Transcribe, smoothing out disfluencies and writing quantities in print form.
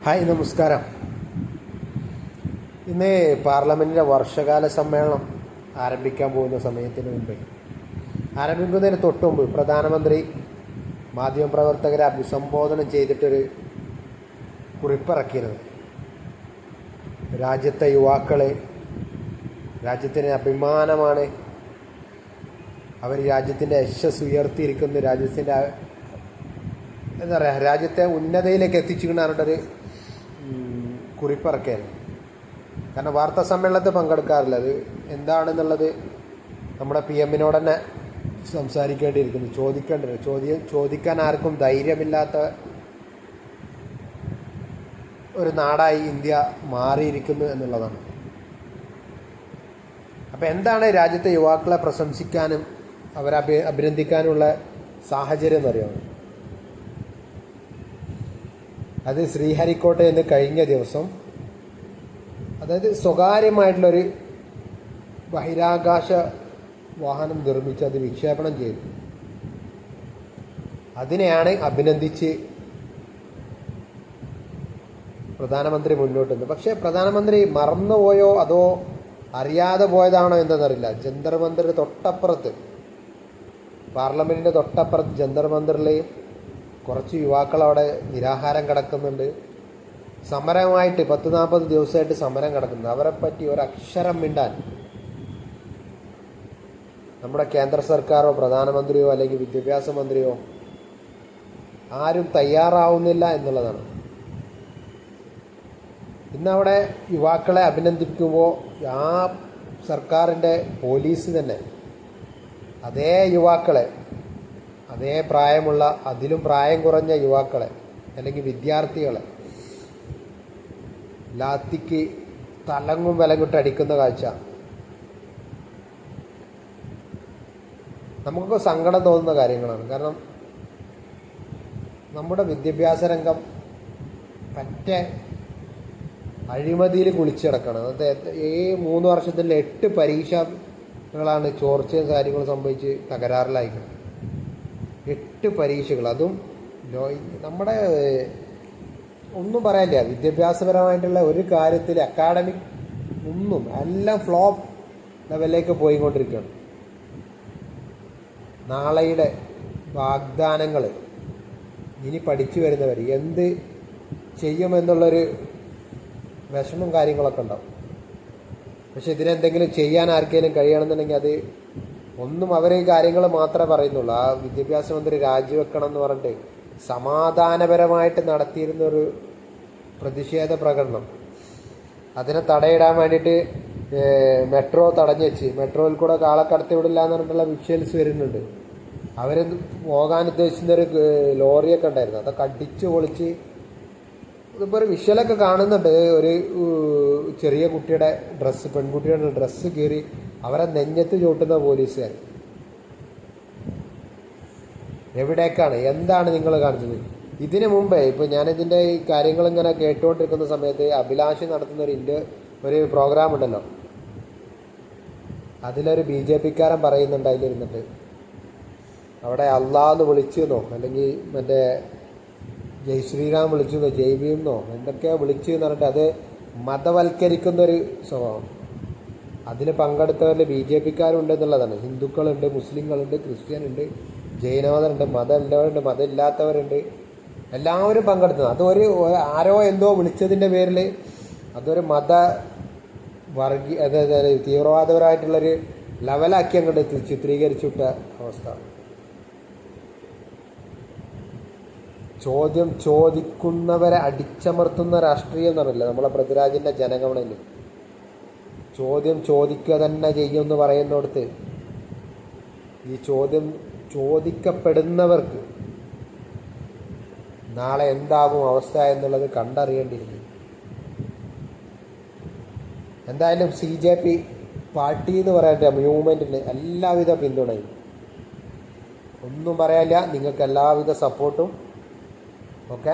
Hi, നമസ്കാരം. ഇന്ന് പാർലമെൻറ്റിൻ്റെ വർഷകാല സമ്മേളനം ആരംഭിക്കാൻ പോകുന്ന സമയത്തിന് ആരംഭിക്കുന്നതിന് തൊട്ട് മുമ്പ് പ്രധാനമന്ത്രി മാധ്യമപ്രവർത്തകരെ അഭിസംബോധന ചെയ്തിട്ടൊരു കുറിപ്പിറക്കിയിരുന്നു. രാജ്യത്തെ യുവാക്കളെ രാജ്യത്തിന് അഭിമാനമാണ്, അവർ രാജ്യത്തിൻ്റെ യശസ് ഉയർത്തിയിരിക്കുന്നു, രാജ്യത്തിൻ്റെ എന്താ പറയുക, രാജ്യത്തെ ഉന്നതയിലേക്ക് എത്തിച്ചിരിക്കുന്നൊരു കുറിപ്പിറക്കിയായിരുന്നു. കാരണം വാർത്താ സമ്മേളനത്തിൽ പങ്കെടുക്കാറില്ല. അത് എന്താണെന്നുള്ളത് നമ്മുടെ PM-നോട് തന്നെ സംസാരിക്കേണ്ടിയിരിക്കുന്നു, ചോദിക്കാൻ ആർക്കും ധൈര്യമില്ലാത്ത ഒരു നാടായി ഇന്ത്യ മാറിയിരിക്കുന്നു എന്നുള്ളതാണ്. അപ്പോൾ എന്താണ് രാജ്യത്തെ യുവാക്കളെ പ്രശംസിക്കാനും അവരെ അഭിനന്ദിക്കാനുള്ള സാഹചര്യം എന്നറിയാമോ? അത് ശ്രീഹരിക്കോട്ടയിൽ നിന്ന് കഴിഞ്ഞ ദിവസം, അതായത് സ്വകാര്യമായിട്ടുള്ളൊരു ബഹിരാകാശ വാഹനം നിർമ്മിച്ച് അത് വിക്ഷേപണം ചെയ്തു. അതിനെയാണ് അഭിനന്ദിച്ച് പ്രധാനമന്ത്രി മുന്നോട്ട് വന്നത്. പക്ഷേ പ്രധാനമന്ത്രി മറന്നുപോയോ അതോ അറിയാതെ പോയതാണോ എന്നറിയില്ല. ജന്തർ മന്ദിർ തൊട്ടപ്പുറത്ത്, പാർലമെൻറ്റിൻ്റെ തൊട്ടപ്പുറത്ത് ജന്തർ മന്ദിറിൽ കുറച്ച് യുവാക്കൾ അവിടെ നിരാഹാരം കിടക്കുന്നുണ്ട്. സമരമായിട്ട് 40 ദിവസമായിട്ട് സമരം കിടക്കുന്നു. അവരെ പറ്റി ഒരക്ഷരം മിണ്ടാൻ നമ്മുടെ കേന്ദ്ര സർക്കാരോ പ്രധാനമന്ത്രിയോ അല്ലെങ്കിൽ വിദ്യാഭ്യാസ മന്ത്രിയോ ആരും തയ്യാറാവുന്നില്ല എന്നുള്ളതാണ്. ഇന്നവിടെ യുവാക്കളെ അഭിനന്ദിക്കുമ്പോൾ ആ സർക്കാരിൻ്റെ പോലീസ് തന്നെ അതേ യുവാക്കളെ, അതേ പ്രായമുള്ള, അതിലും പ്രായം കുറഞ്ഞ യുവാക്കളെ അല്ലെങ്കിൽ വിദ്യാർത്ഥികളെ ലാത്തിക്ക് തലങ്ങും വിലങ്ങിട്ട് അടിക്കുന്ന കാഴ്ച നമുക്കൊക്കെ സങ്കടം തോന്നുന്ന കാര്യങ്ങളാണ്. കാരണം നമ്മുടെ വിദ്യാഭ്യാസ രംഗം പറ്റേ അഴിമതിയിൽ കുളിച്ചിടക്കണം. അതായത് ഈ 3 വർഷത്തിൽ 8 പരീക്ഷകളാണ് ചോർച്ചയും കാര്യങ്ങളും സംഭവിച്ച് തകരാറിലായിരിക്കുന്നത്. 8 പരീക്ഷകൾ, അതും നമ്മുടെ ഒന്നും പറയാനില്ല. വിദ്യാഭ്യാസപരമായിട്ടുള്ള ഒരു കാര്യത്തിൽ അക്കാഡമിക് ഒന്നും, എല്ലാം ഫ്ലോപ്പ് ലെവലിലേക്ക് പോയിക്കൊണ്ടിരിക്കുകയാണ്. നാളെയുടെ വാഗ്ദാനങ്ങൾ ഇനി പഠിച്ചു വരുന്നവർ എന്ത് ചെയ്യുമെന്നുള്ളൊരു വിഷമം കാര്യങ്ങളൊക്കെ ഉണ്ടാവും. പക്ഷെ ഇതിനെന്തെങ്കിലും ചെയ്യാൻ ആർക്കെങ്കിലും കഴിയണമെന്നുണ്ടെങ്കിൽ അത് ഒന്നും, അവർ ഈ കാര്യങ്ങൾ മാത്രമേ പറയുന്നുള്ളൂ. ആ വിദ്യാഭ്യാസ മന്ത്രി രാജിവെക്കണം എന്ന് പറഞ്ഞിട്ട് സമാധാനപരമായിട്ട് നടത്തിയിരുന്നൊരു പ്രതിഷേധ പ്രകടനം, അതിനെ തടയിടാൻ വേണ്ടിയിട്ട് മെട്രോ തടഞ്ഞു വെച്ച്, മെട്രോയിൽ കൂടെ ആളെ കടത്തി വിടില്ല എന്ന് പറഞ്ഞിട്ടുള്ള വിഷ്വൽസ് വരുന്നുണ്ട്. അവർ പോകാൻ ഉദ്ദേശിക്കുന്നൊരു ലോറിയൊക്കെ ഉണ്ടായിരുന്നു, അതൊക്കെ അടിച്ച് പൊളിച്ച് ഇതിപ്പോൾ ഒരു വിഷ്വലൊക്കെ കാണുന്നുണ്ട്. ഒരു ചെറിയ കുട്ടിയുടെ ഡ്രസ്സ്, പെൺകുട്ടിയുടെ ഡ്രസ്സ് കീറി അവരെ നെഞ്ഞത്ത് ചൂട്ടുന്ന പോലീസുകാർ. എവിടേക്കാണ്, എന്താണ് നിങ്ങൾ കാണിച്ചത്? ഇതിനു മുമ്പേ ഇപ്പോൾ ഞാനിതിൻ്റെ ഈ കാര്യങ്ങളിങ്ങനെ കേട്ടുകൊണ്ടിരിക്കുന്ന സമയത്ത് അഭിലാഷ് നടത്തുന്ന ഒരു പ്രോഗ്രാം ഉണ്ടല്ലോ, അതിലൊരു BJP-കാരൻ പറയുന്നുണ്ട്, അതിലിരുന്നിട്ട് അവിടെ അള്ളാന്ന് വിളിച്ചെന്നോ അല്ലെങ്കിൽ മറ്റേ ജയ് ശ്രീറാം വിളിച്ചെന്നോ ജയ് ഭീമെന്നോ എന്തൊക്കെയോ വിളിച്ചു എന്ന് പറഞ്ഞിട്ട് അത് മതവൽക്കരിക്കുന്നൊരു സ്വഭാവം. അതിൽ പങ്കെടുത്തവരിൽ BJP-കാരുണ്ട് എന്നുള്ളതാണ്. ഹിന്ദുക്കളുണ്ട്, മുസ്ലിങ്ങളുണ്ട്, ക്രിസ്ത്യനുണ്ട്, ജൈനമതമുണ്ട്, മതമുള്ളവരുണ്ട്, മതമില്ലാത്തവരുണ്ട്, എല്ലാവരും പങ്കെടുത്തത്. അതൊരു ആരോ എന്തോ വിളിച്ചതിൻ്റെ പേരിൽ അതൊരു അതായത് തീവ്രവാദപരമായിട്ടുള്ളൊരു ലെവലാക്കി അങ്ങോട്ട് ചിത്രീകരിച്ചിട്ട അവസ്ഥ. ചോദിക്കുന്നവരെ അടിച്ചമർത്തുന്ന രാഷ്ട്രീയം എന്ന് പറഞ്ഞില്ല നമ്മളെ പൃഥ്വിരാജിൻ്റെ ജനഗണനയിൽ. ചോദിക്കുക തന്നെ ചെയ്യുമെന്ന് പറയുന്നിടത്ത് ഈ ചോദിക്കപ്പെടുന്നവർക്ക് നാളെ എന്താകും അവസ്ഥ എന്നുള്ളത് കണ്ടറിയേണ്ടിയിരിക്കുന്നു. എന്തായാലും CJP പാർട്ടി എന്ന് പറയേണ്ട മൂവ്മെൻറ്റിന് എല്ലാവിധ പിന്തുണയും, ഒന്നും പറയാനില്ല. നിങ്ങൾക്ക് എല്ലാവിധ സപ്പോർട്ടും. ഓക്കെ.